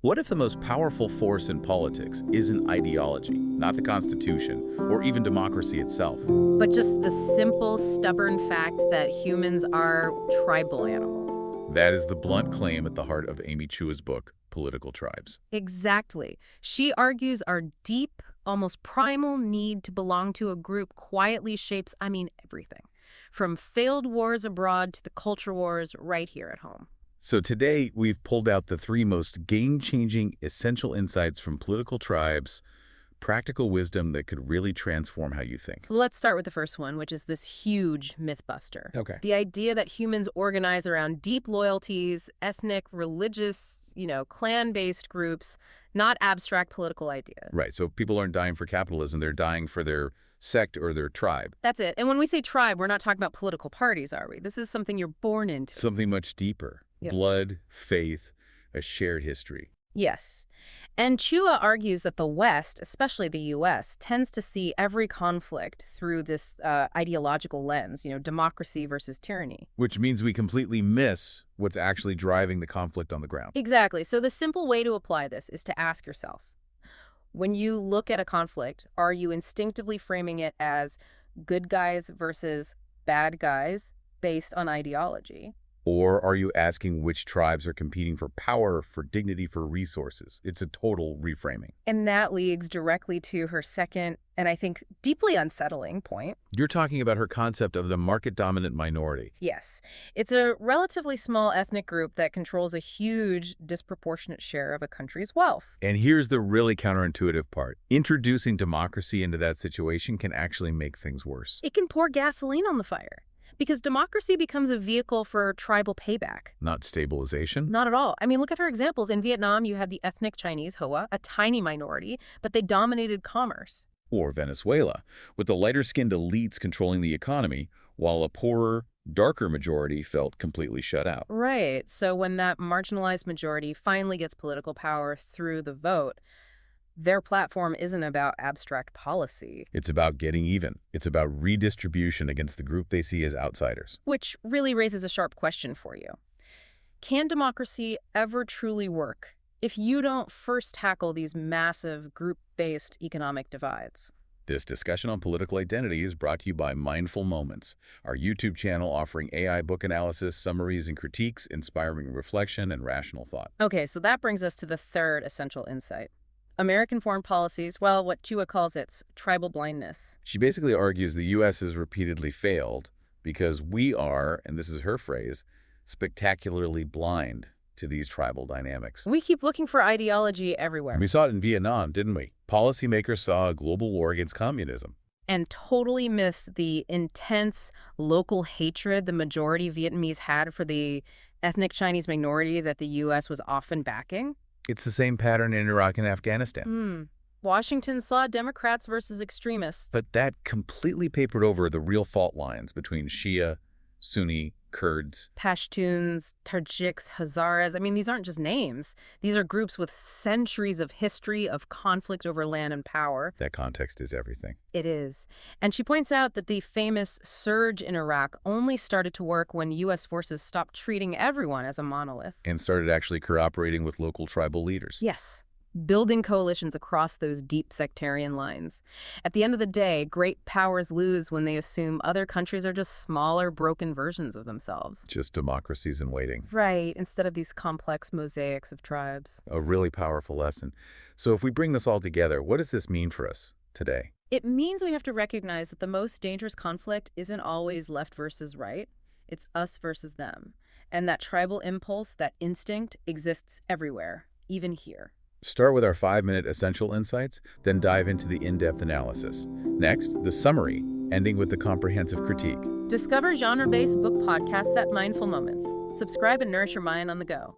What if the most powerful force in politics isn't ideology, not the Constitution, or even democracy itself? But just the simple, stubborn fact that humans are tribal animals. That is the blunt claim at the heart of Amy Chua's book, Political Tribes. Exactly. She argues our deep, almost primal need to belong to a group quietly shapes, everything. From failed wars abroad to the culture wars right here at home. So today, we've pulled out the three most game-changing, essential insights from Political Tribes, practical wisdom that could really transform how you think. Let's start with the first one, which is this huge myth buster. Okay. The idea that humans organize around deep loyalties, ethnic, religious, clan-based groups, not abstract political ideas. Right, so people aren't dying for capitalism, they're dying for their sect or their tribe. That's it. And when we say tribe, we're not talking about political parties, are we? This is something you're born into. Something much deeper. Yep. Blood, faith, a shared history. Yes. And Chua argues that the West, especially the U.S., tends to see every conflict through this ideological lens, democracy versus tyranny. Which means we completely miss what's actually driving the conflict on the ground. Exactly. So the simple way to apply this is to ask yourself, when you look at a conflict, are you instinctively framing it as good guys versus bad guys based on ideology? Or are you asking which tribes are competing for power, for dignity, for resources? It's a total reframing. And that leads directly to her second, and I think deeply unsettling point. You're talking about her concept of the market-dominant minority. Yes. It's a relatively small ethnic group that controls a huge, disproportionate share of a country's wealth. And here's the really counterintuitive part. Introducing democracy into that situation can actually make things worse. It can pour gasoline on the fire. Because democracy becomes a vehicle for tribal payback. Not stabilization? Not at all. Look at her examples. In Vietnam, you had the ethnic Chinese Hoa, a tiny minority, but they dominated commerce. Or Venezuela, with the lighter-skinned elites controlling the economy, while a poorer, darker majority felt completely shut out. Right. So when that marginalized majority finally gets political power through the vote, their platform isn't about abstract policy. It's about getting even. It's about redistribution against the group they see as outsiders. Which really raises a sharp question for you. Can democracy ever truly work if you don't first tackle these massive group-based economic divides? This discussion on political identity is brought to you by Mindful Moments, our YouTube channel offering AI book analysis, summaries, and critiques, inspiring reflection and rational thought. Okay, so that brings us to the third essential insight. American foreign policies, well, what Chua calls its tribal blindness. She basically argues the U.S. has repeatedly failed because we are, and this is her phrase, spectacularly blind to these tribal dynamics. We keep looking for ideology everywhere. We saw it in Vietnam, didn't we? Policymakers saw a global war against communism. And totally missed the intense local hatred the majority Vietnamese had for the ethnic Chinese minority that the U.S. was often backing. It's the same pattern in Iraq and Afghanistan. Washington saw Democrats versus extremists. But that completely papered over the real fault lines between Shia, Sunni, Kurds. Pashtuns, Tajiks, Hazaras. These aren't just names. These are groups with centuries of history of conflict over land and power. That context is everything. It is. And she points out that the famous surge in Iraq only started to work when U.S. forces stopped treating everyone as a monolith. And started actually cooperating with local tribal leaders. Yes. Building coalitions across those deep sectarian lines. At the end of the day, great powers lose when they assume other countries are just smaller, broken versions of themselves. Just democracies in waiting. Right, instead of these complex mosaics of tribes. A really powerful lesson. So if we bring this all together, what does this mean for us today? It means we have to recognize that the most dangerous conflict isn't always left versus right. It's us versus them. And that tribal impulse, that instinct, exists everywhere, even here. Start with our 5-minute essential insights, then dive into the in-depth analysis. Next, the summary, ending with the comprehensive critique. Discover genre-based book podcasts at Mindful Moments. Subscribe and nourish your mind on the go.